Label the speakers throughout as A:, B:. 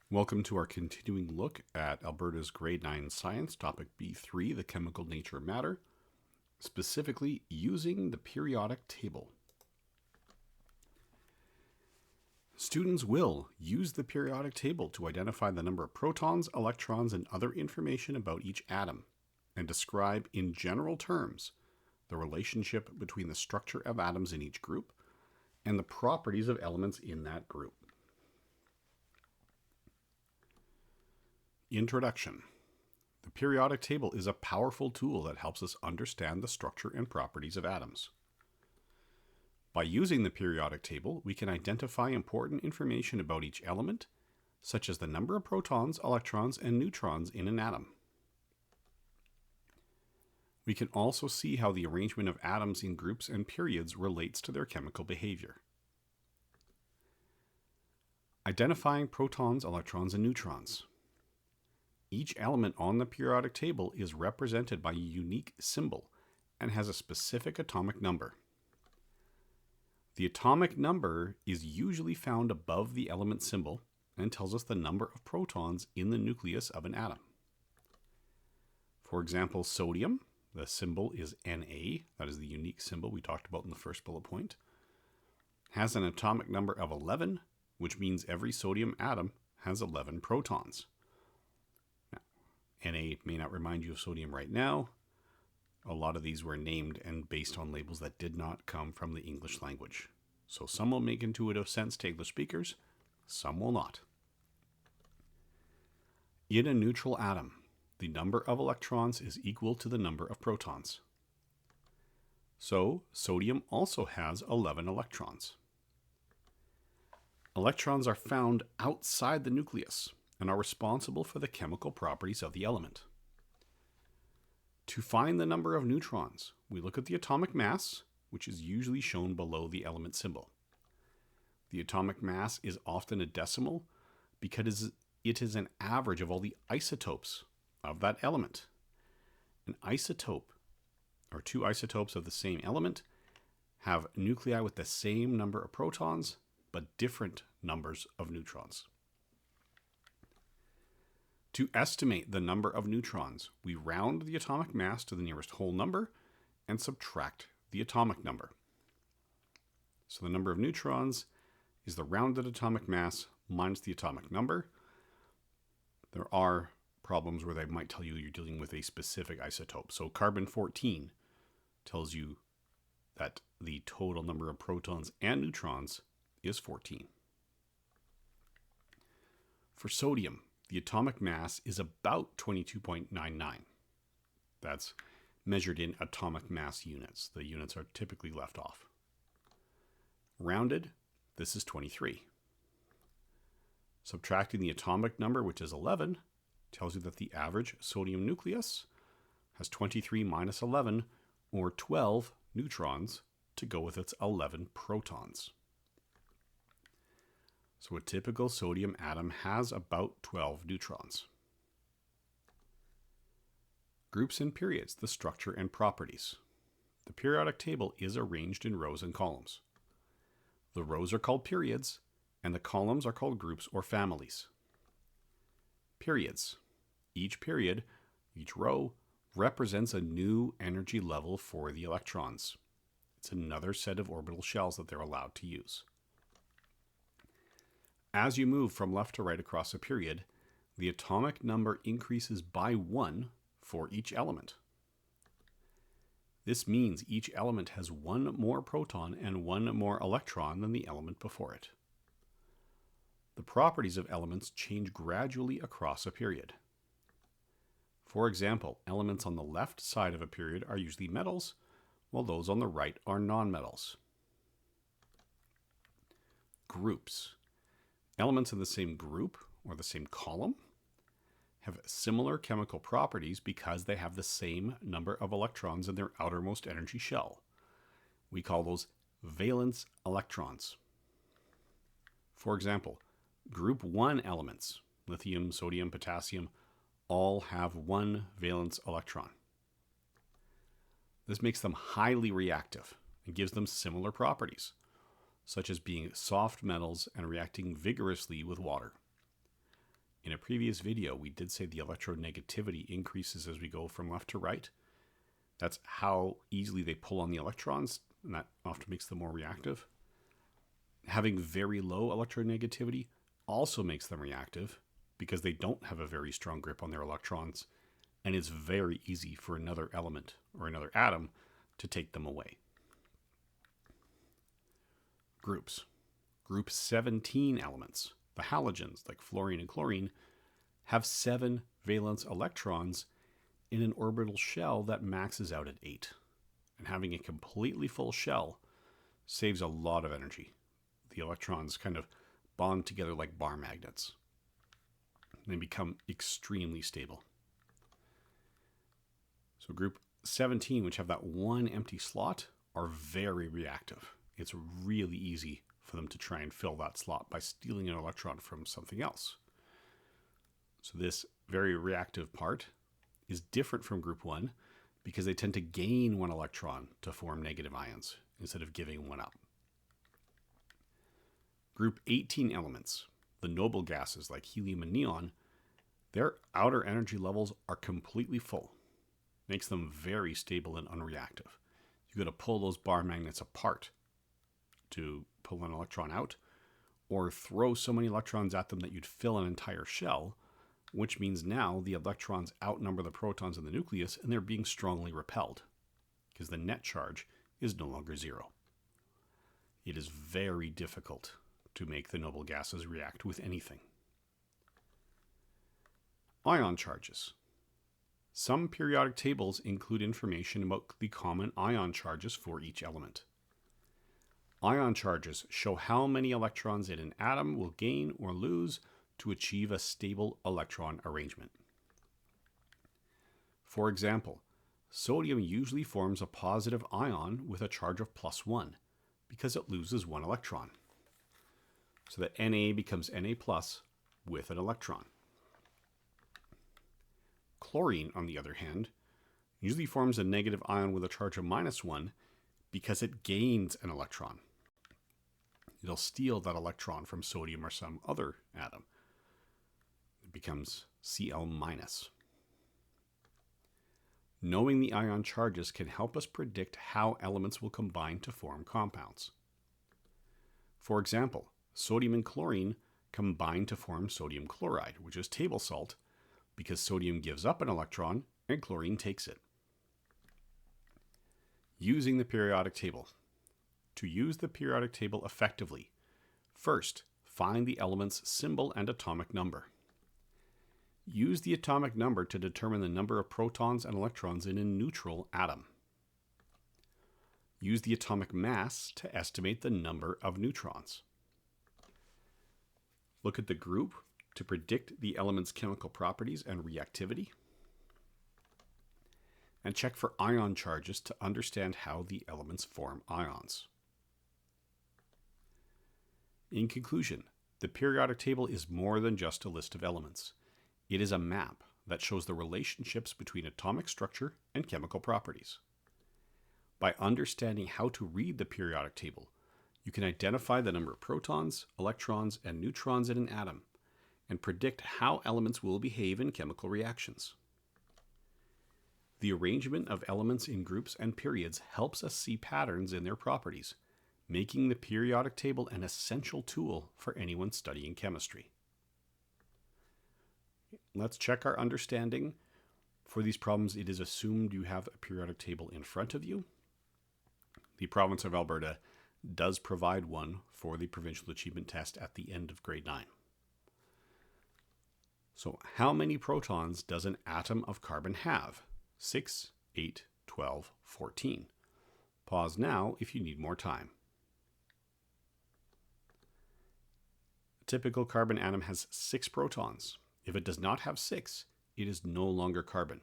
A: Welcome to our continuing look at Alberta's Grade 9 Science, Topic B3, the chemical nature of matter, specifically using the periodic table. Students will use the periodic table to identify the number of protons, electrons, and other information about each atom, and describe in general terms the relationship between the structure of atoms in each group and the properties of elements in that group. Introduction. The periodic table is a powerful tool that helps us understand the structure and properties of atoms. By using the periodic table, we can identify important information about each element, such as the number of protons, electrons, and neutrons in an atom. We can also see how the arrangement of atoms in groups and periods relates to their chemical behavior. Identifying protons, electrons, and neutrons. Each element on the periodic table is represented by a unique symbol and has a specific atomic number. The atomic number is usually found above the element symbol and tells us the number of protons in the nucleus of an atom. For example, sodium, the symbol is Na, that is the unique symbol we talked about in the first bullet point, has an atomic number of 11, which means every sodium atom has 11 protons. Na may not remind you of sodium right now. A lot of these were named and based on labels that did not come from the English language. So some will make intuitive sense to English speakers, some will not. In a neutral atom, the number of electrons is equal to the number of protons. So sodium also has 11 electrons. Electrons are found outside the nucleus and are responsible for the chemical properties of the element. To find the number of neutrons, we look at the atomic mass, which is usually shown below the element symbol. The atomic mass is often a decimal because it is an average of all the isotopes of that element. An isotope, or two isotopes of the same element, have nuclei with the same number of protons, but different numbers of neutrons. To estimate the number of neutrons, we round the atomic mass to the nearest whole number and subtract the atomic number. So the number of neutrons is the rounded atomic mass minus the atomic number. There are problems where they might tell you you're dealing with a specific isotope. So carbon-14 tells you that the total number of protons and neutrons is 14. For sodium, the atomic mass is about 22.99. That's measured in atomic mass units. The units are typically left off. Rounded, this is 23. Subtracting the atomic number, which is 11, tells you that the average sodium nucleus has 23 minus 11, or 12 neutrons, to go with its 11 protons. So a typical sodium atom has about 12 neutrons. Groups and periods, the structure and properties. The periodic table is arranged in rows and columns. The rows are called periods, and the columns are called groups or families. Periods. Each period, each row, represents a new energy level for the electrons. It's another set of orbital shells that they're allowed to use. As you move from left to right across a period, the atomic number increases by 1 for each element. This means each element has one more proton and one more electron than the element before it. The properties of elements change gradually across a period. For example, elements on the left side of a period are usually metals, while those on the right are nonmetals. Groups. Elements in the same group or the same column have similar chemical properties because they have the same number of electrons in their outermost energy shell. We call those valence electrons. For example, group 1 elements, lithium, sodium, potassium, all have one valence electron. This makes them highly reactive and gives them similar properties, such as being soft metals and reacting vigorously with water. In a previous video, we did say the electronegativity increases as we go from left to right. That's how easily they pull on the electrons, and that often makes them more reactive. Having very low electronegativity also makes them reactive because they don't have a very strong grip on their electrons, and it's very easy for another element or another atom to take them away. Groups. Group 17 elements, the halogens like fluorine and chlorine, have 7 valence electrons in an orbital shell that maxes out at 8. And having a completely full shell saves a lot of energy. The electrons kind of bond together like bar magnets. They become extremely stable. So group 17, which have that one empty slot, are very reactive. It's really easy for them to try and fill that slot by stealing an electron from something else. So this very reactive part is different from group 1 because they tend to gain one electron to form negative ions instead of giving one up. Group 18 elements, the noble gases like helium and neon, their outer energy levels are completely full. Makes them very stable and unreactive. You've got to pull those bar magnets apart to pull an electron out, or throw so many electrons at them that you'd fill an entire shell, which means now the electrons outnumber the protons in the nucleus and they're being strongly repelled because the net charge is no longer 0. It is very difficult to make the noble gases react with anything. Ion charges. Some periodic tables include information about the common ion charges for each element. Ion charges show how many electrons in an atom will gain or lose to achieve a stable electron arrangement. For example, sodium usually forms a positive ion with a charge of +1 because it loses one electron. So that Na becomes Na+ with an electron. Chlorine, on the other hand, usually forms a negative ion with a charge of -1 because it gains an electron. It'll steal that electron from sodium or some other atom. It becomes Cl-. Knowing the ion charges can help us predict how elements will combine to form compounds. For example, sodium and chlorine combine to form sodium chloride, which is table salt, because sodium gives up an electron and chlorine takes it. Using the periodic table. To use the periodic table effectively, first, find the element's symbol and atomic number. Use the atomic number to determine the number of protons and electrons in a neutral atom. Use the atomic mass to estimate the number of neutrons. Look at the group to predict the element's chemical properties and reactivity. And check for ion charges to understand how the elements form ions. In conclusion, the periodic table is more than just a list of elements. It is a map that shows the relationships between atomic structure and chemical properties. By understanding how to read the periodic table, you can identify the number of protons, electrons, and neutrons in an atom, and predict how elements will behave in chemical reactions. The arrangement of elements in groups and periods helps us see patterns in their properties, making the periodic table an essential tool for anyone studying chemistry. Let's check our understanding. For these problems, it is assumed you have a periodic table in front of you. The province of Alberta does provide one for the provincial achievement test at the end of grade 9. So how many protons does an atom of carbon have? 6, 8, 12, 14. Pause now if you need more time. A typical carbon atom has 6 protons. If it does not have 6, it is no longer carbon.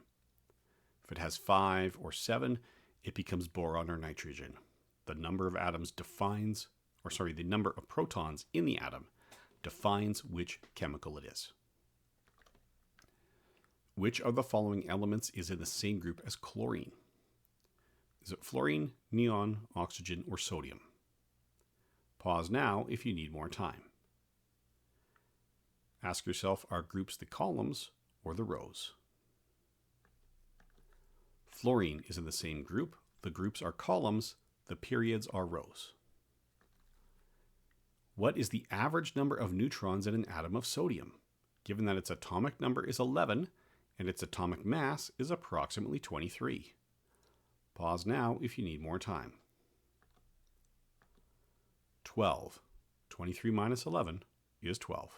A: If it has 5 or 7, it becomes boron or nitrogen. The number of atoms defines, the number of protons in the atom defines which chemical it is. Which of the following elements is in the same group as chlorine? Is it fluorine, neon, oxygen, or sodium? Pause now if you need more time. Ask yourself, are groups the columns or the rows? Fluorine is in the same group. The groups are columns, the periods are rows. What is the average number of neutrons in an atom of sodium? Given that its atomic number is 11 and its atomic mass is approximately 23. Pause now if you need more time. 12. 23 minus 11 is 12.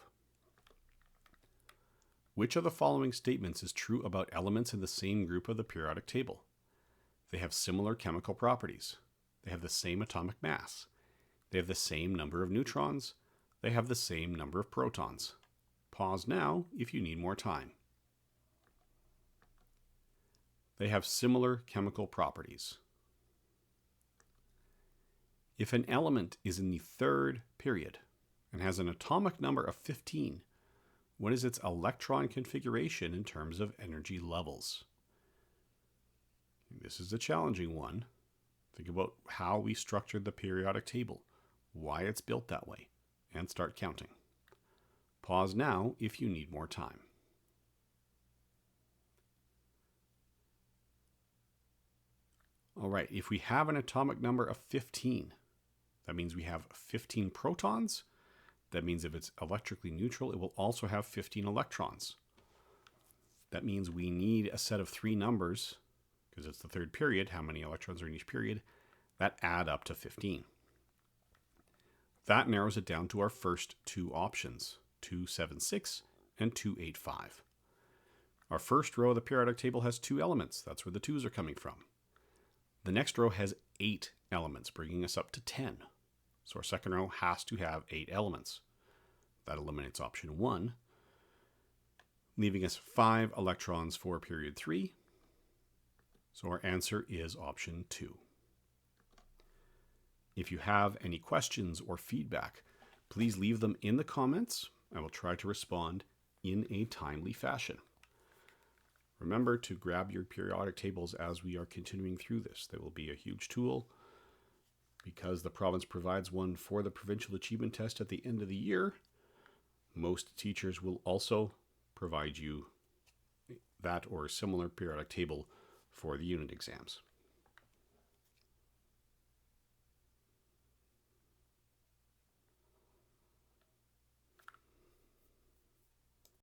A: Which of the following statements is true about elements in the same group of the periodic table? They have similar chemical properties. They have the same atomic mass. They have the same number of neutrons. They have the same number of protons. Pause now if you need more time. They have similar chemical properties. If an element is in the third period and has an atomic number of 15, what is its electron configuration in terms of energy levels? This is a challenging one. Think about how we structured the periodic table, why it's built that way, and start counting. Pause now if you need more time. All right, if we have an atomic number of 15, that means we have 15 protons. That means if it's electrically neutral, it will also have 15 electrons. That means we need a set of 3 numbers, because it's the third period, how many electrons are in each period, that add up to 15. That narrows it down to our first 2 options, 276 and 285. Our first row of the periodic table has 2 elements. That's where the 2's are coming from. The next row has 8 elements, bringing us up to 10. So our second row has to have 8 elements. That eliminates option 1, leaving us 5 electrons for period 3. So our answer is option 2. If you have any questions or feedback, please leave them in the comments. I will try to respond in a timely fashion. Remember to grab your periodic tables as we are continuing through this. They will be a huge tool. Because the province provides one for the Provincial Achievement Test at the end of the year, most teachers will also provide you that or a similar periodic table for the unit exams.